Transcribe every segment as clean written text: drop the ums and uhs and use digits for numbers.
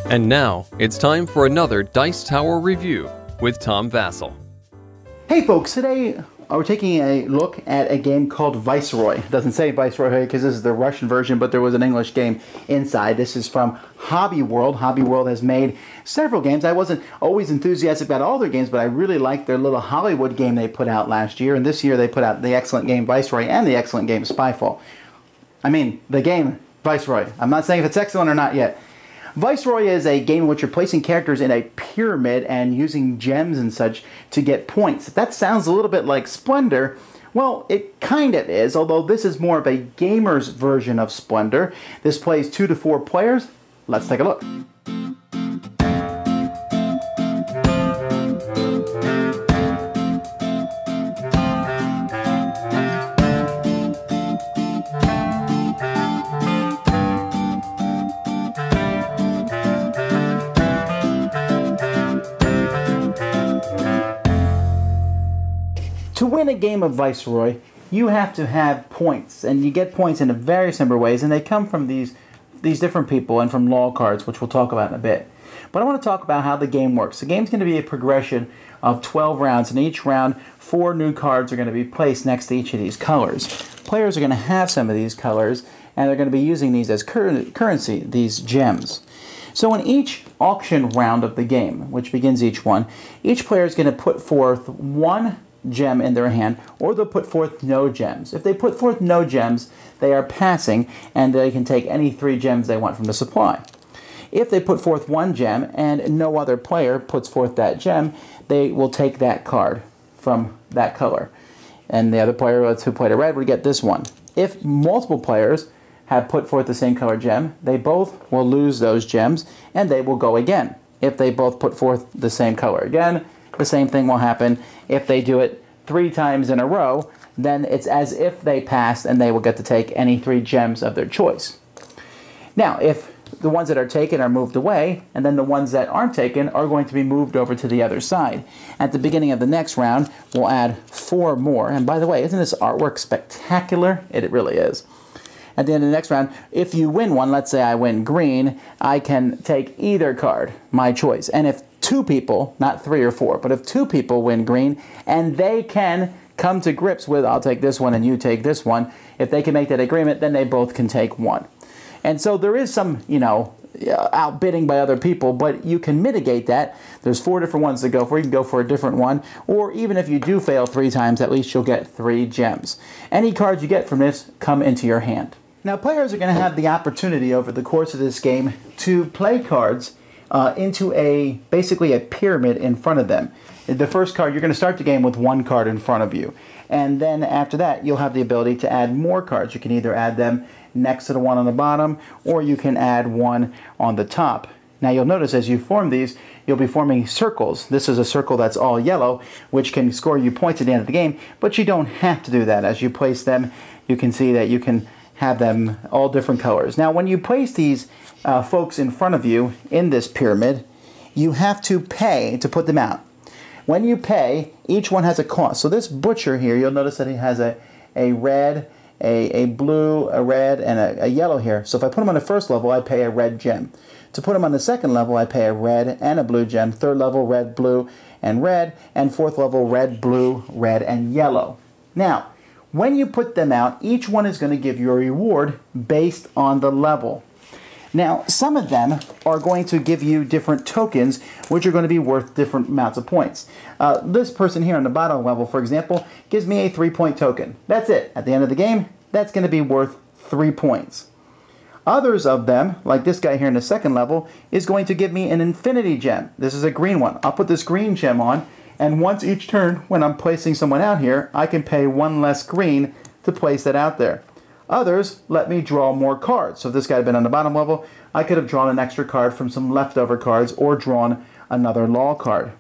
And now, it's time for another Dice Tower review with Tom Vasela. Hey folks, today we're taking a look at a game called Viceroy. It doesn't say Viceroy because this is the Russian version, but there was an English game inside. This is from Hobby World. Hobby World has made several games. I wasn't always enthusiastic about all their games, but I really liked their little Hollywood game they put out last year. And this year they put out the excellent game Viceroy and the excellent game Spyfall. I mean, the game Viceroy. I'm not saying if it's excellent or not yet. Viceroy is a game in which you're placing characters in a pyramid and using gems and such to get points. If that sounds a little bit like Splendor, well, it kind of is, although this is more of a gamer's version of Splendor. This plays 2 to 4 players. Let's take a look. To win a game of Viceroy, you have to have points, and you get points in various number of ways, and they come from these different people and from law cards, which we'll talk about in a bit. But I want to talk about how the game works. The game's going to be a progression of 12 rounds, and each round, 4 new cards are going to be placed next to each of these colors. Players are going to have some of these colors, and they're going to be using these as currency, these gems. So in each auction round of the game, which begins each one, each player is going to put forth one gem in their hand, or they'll put forth no gems. If they put forth no gems, they are passing, and they can take any 3 gems they want from the supply. If they put forth 1 gem and no other player puts forth that gem, they will take that card from that color. And the other player who played a red would get this one. If multiple players have put forth the same color gem, they both will lose those gems, and they will go again. If they both put forth the same color again, the same thing will happen. If they do it 3 times in a row, then it's as if they passed, and they will get to take any 3 gems of their choice. Now, if the ones that are taken are moved away, and then the ones that aren't taken are going to be moved over to the other side. At the beginning of the next round, we'll add 4 more. And by the way, isn't this artwork spectacular? It really is. At the end of the next round, if you win one, let's say I win green, I can take either card, my choice. And if 2 people, not 3 or 4, but if 2 people win green, and they can come to grips with, I'll take this one and you take this one, if they can make that agreement, then they both can take one. And so there is some, outbidding by other people, but you can mitigate that. There's 4 different ones to go for. You can go for a different one, or even if you do fail 3 times, at least you'll get 3 gems. Any cards you get from this come into your hand. Now, players are going to have the opportunity over the course of this game to play cards into basically a pyramid in front of them. The first card, you're going to start the game with 1 card in front of you. And then after that, you'll have the ability to add more cards. You can either add them next to the one on the bottom, or you can add one on the top. Now you'll notice as you form these, you'll be forming circles. This is a circle that's all yellow, which can score you points at the end of the game, but you don't have to do that. As you place them, you can see that you can have them all different colors. Now when you place these folks in front of you in this pyramid, you have to pay to put them out. When you pay, each one has a cost. So this butcher here, you'll notice that he has a red, a blue, a red, and a yellow here. So if I put him on the first level, I pay a red gem. To put him on the second level, I pay a red and a blue gem. Third level, red, blue, and red. And fourth level, red, blue, red, and yellow. Now, when you put them out, each one is going to give you a reward based on the level. Now, some of them are going to give you different tokens, which are going to be worth different amounts of points. This person here on the bottom level, for example, gives me a 3-point token. That's it. At the end of the game, that's going to be worth 3 points. Others of them, like this guy here in the second level, is going to give me an infinity gem. This is a green one. I'll put this green gem on, and once each turn, when I'm placing someone out here, I can pay 1 less green to place that out there. Others let me draw more cards. So if this guy had been on the bottom level, I could have drawn an extra card from some leftover cards or drawn another law card.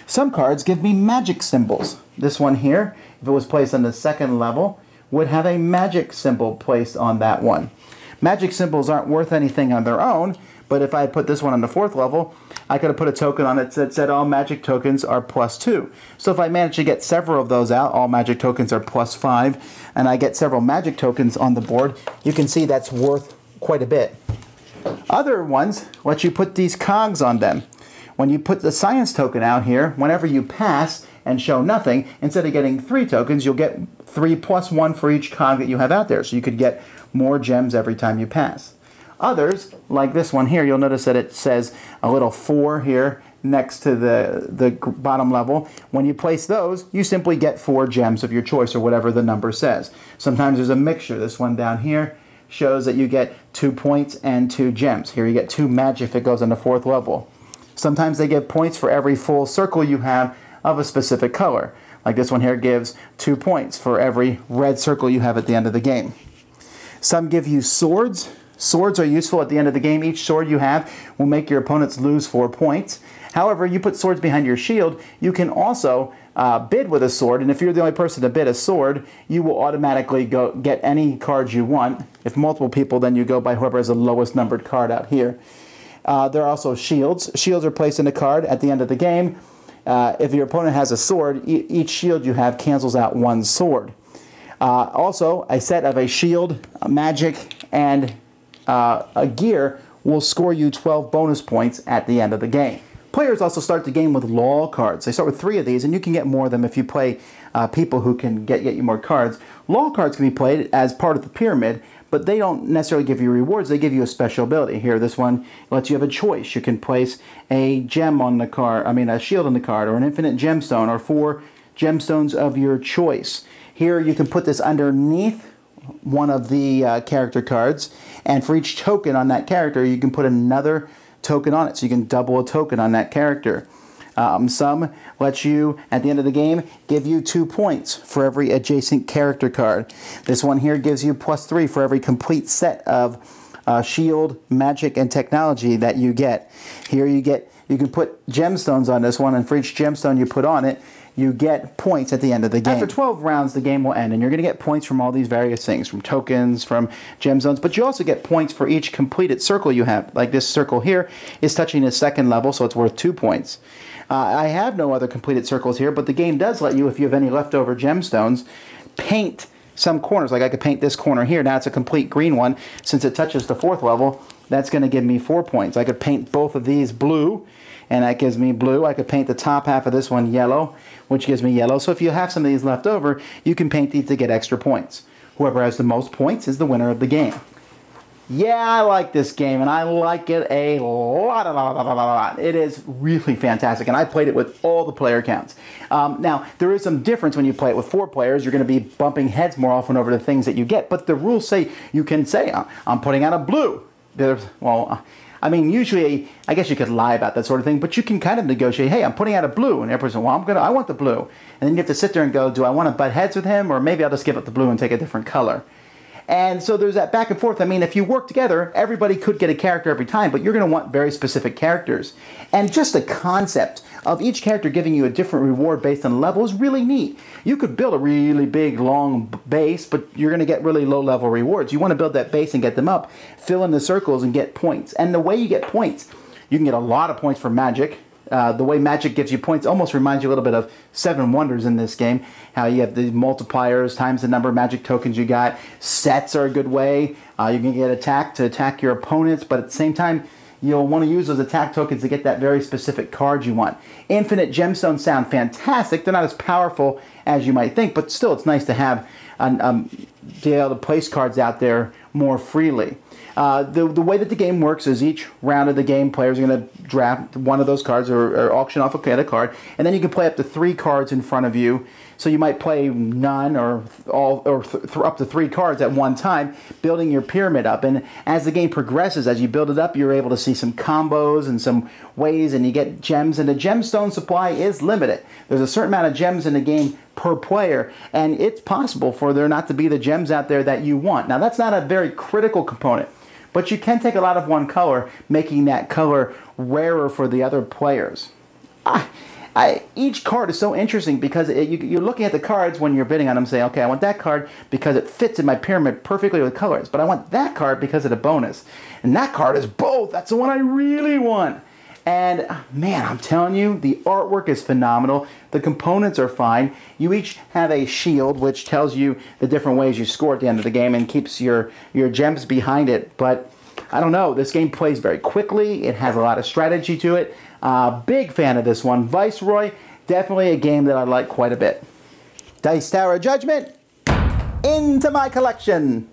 Some cards give me magic symbols. This one here, if it was placed on the second level, would have a magic symbol placed on that one. Magic symbols aren't worth anything on their own, But if I had put this one on the 4th level, I could have put a token on it that said all magic tokens are +2. So if I manage to get several of those out, all magic tokens are +5, and I get several magic tokens on the board, you can see that's worth quite a bit. Other ones let you put these cogs on them. When you put the science token out here, whenever you pass and show nothing, instead of getting 3 tokens, you'll get 3 + 1 for each cog that you have out there. So you could get more gems every time you pass. Others, like this one here, you'll notice that it says a little 4 here next to the bottom level. When you place those, you simply get 4 gems of your choice, or whatever the number says. Sometimes there's a mixture. This one down here shows that you get 2 points and 2 gems. Here you get 2 magic if it goes on the 4th level. Sometimes they give points for every full circle you have of a specific color. Like this one here gives 2 points for every red circle you have at the end of the game. Some give you swords. Swords are useful at the end of the game. Each sword you have will make your opponents lose 4 points. However, you put swords behind your shield, you can also bid with a sword, and if you're the only person to bid a sword, you will automatically get any cards you want. If multiple people, then you go by whoever has the lowest numbered card out here. There are also shields. Shields are placed in a card at the end of the game. If your opponent has a sword, each shield you have cancels out 1 sword. Also, a set of a shield, a magic, and a gear will score you 12 bonus points at the end of the game. Players also start the game with law cards. They start with 3 of these, and you can get more of them if you play people who can get you more cards. Law cards can be played as part of the pyramid, but they don't necessarily give you rewards. They give you a special ability. Here, this one lets you have a choice. You can place a gem on the card, a shield on the card, or an infinite gemstone, or 4 gemstones of your choice. Here, you can put this underneath one of the character cards, and for each token on that character you can put another token on it, so you can double a token on that character. Some let you, at the end of the game, give you 2 points for every adjacent character card. This one here gives you +3 for every complete set of shield, magic, and technology that you get. Here you can put gemstones on this one, and for each gemstone you put on it, you get points at the end of the game. After 12 rounds, the game will end, and you're going to get points from all these various things, from tokens, from gemstones, but you also get points for each completed circle you have. Like this circle here is touching the 2nd level, so it's worth 2 points. I have no other completed circles here, but the game does let you, if you have any leftover gemstones, paint some corners. Like I could paint this corner here. Now it's a complete green one. Since it touches the 4th level, that's going to give me 4 points. I could paint both of these blue, and that gives me blue. I could paint the top half of this one yellow, which gives me yellow. So if you have some of these left over, you can paint these to get extra points. Whoever has the most points is the winner of the game. Yeah, I like this game, and I like it a lot. It is really fantastic, and I played it with all the player counts. Now, there is some difference when you play it with 4 players. You're going to be bumping heads more often over the things that you get, but the rules say you can say, I'm putting out a blue. Usually, I guess you could lie about that sort of thing, but you can kind of negotiate, hey, I'm putting out a blue, and everybody's like, well, I want the blue. And then you have to sit there and go, do I want to butt heads with him, or maybe I'll just give up the blue and take a different color. And so there's that back and forth. If you work together, everybody could get a character every time, but you're going to want very specific characters. And just the concept of each character giving you a different reward based on level is really neat. You could build a really big, long base, but you're going to get really low-level rewards. You want to build that base and get them up, fill in the circles, and get points. And the way you get points, you can get a lot of points for magic. The way magic gives you points almost reminds you a little bit of 7 Wonders in this game. How you have the multipliers times the number of magic tokens you got. Sets are a good way. You can get attack to attack your opponents, but at the same time, you'll want to use those attack tokens to get that very specific card you want. Infinite gemstones sound fantastic. They're not as powerful as you might think, but still it's nice to have be able to place cards out there more freely. The way that the game works is each round of the game, players are going to draft one of those cards or auction off a card, and then you can play up to 3 cards in front of you. So you might play none or up to 3 cards at one time, building your pyramid up. And as the game progresses, as you build it up, you're able to see some combos and some ways, and you get gems. And the gemstone supply is limited. There's a certain amount of gems in the game per player, and it's possible for there not to be the gems out there that you want. Now, that's not a very critical component, but you can take a lot of one color, making that color rarer for the other players. Each card is so interesting because you're looking at the cards when you're bidding on them, saying, okay, I want that card because it fits in my pyramid perfectly with colors, but I want that card because of the bonus. And that card is both. That's the one I really want. And man, I'm telling you, the artwork is phenomenal. The components are fine. You each have a shield, which tells you the different ways you score at the end of the game and keeps your gems behind it. But I don't know, this game plays very quickly. It has a lot of strategy to it. Big fan of this one. Viceroy, definitely a game that I like quite a bit. Dice Tower Judgment, into my collection.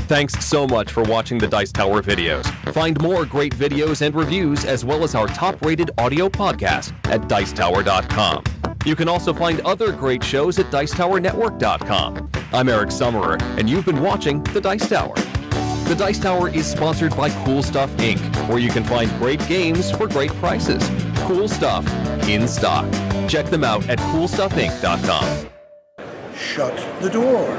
Thanks so much for watching the Dice Tower videos. Find more great videos and reviews as well as our top-rated audio podcast at dicetower.com. You can also find other great shows at dicetowernetwork.com. I'm Eric Summerer, and you've been watching The Dice Tower. The Dice Tower is sponsored by Cool Stuff Inc., where you can find great games for great prices. Cool stuff in stock. Check them out at coolstuffinc.com. Shut the door.